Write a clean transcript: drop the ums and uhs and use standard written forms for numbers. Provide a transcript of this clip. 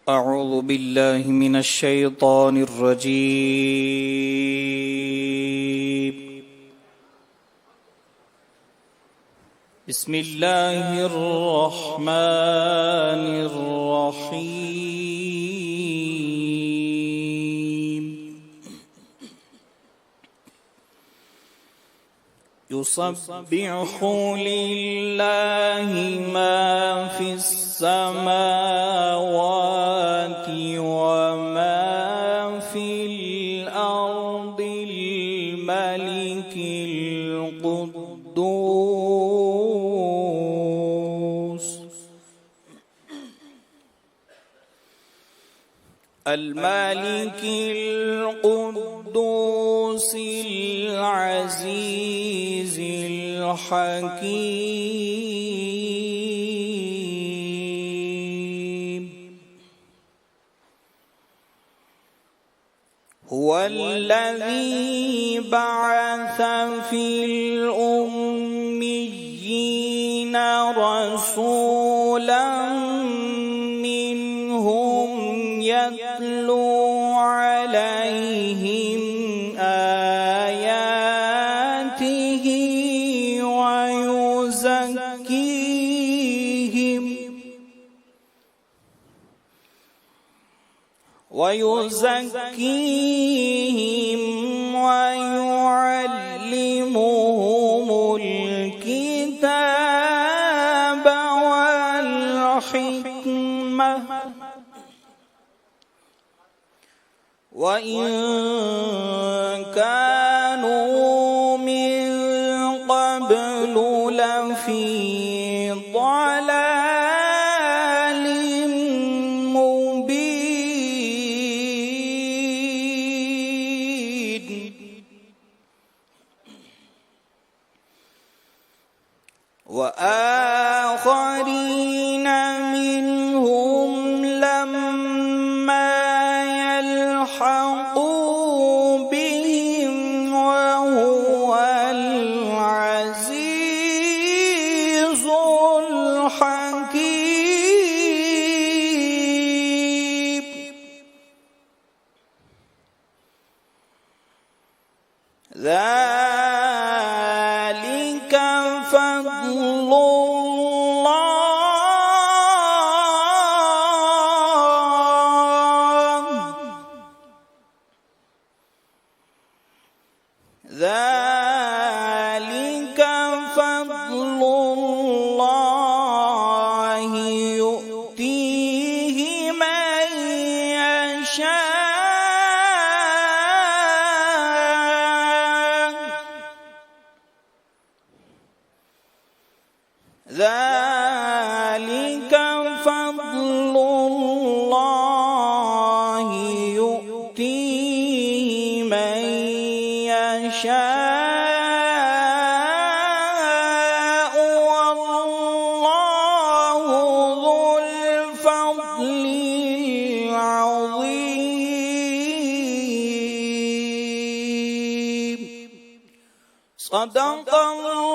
أعوذ بالله من الشيطان الرجيم. بسم الله الرحمن الرحيم. يسبح لله ما في السماوات وما في الأرض الملك القدوس العزيز الحكيم. هو الذي بعث في الأميين رسولا منهم يتلو عليهم آياته ويزكيهم ويعلمهم الكتاب والحكمة وإن كانوا من قبل لفي ضلال مبين. وآخرين منهم لما يلحقوا بهم وهو العزيز الحكيم. ذلك فضل الله ذلك فضل الله يؤتيه من يشاء. ذلك فضل الله يؤتيه من يشاء والله ذو الفضل العظيم. صدق الله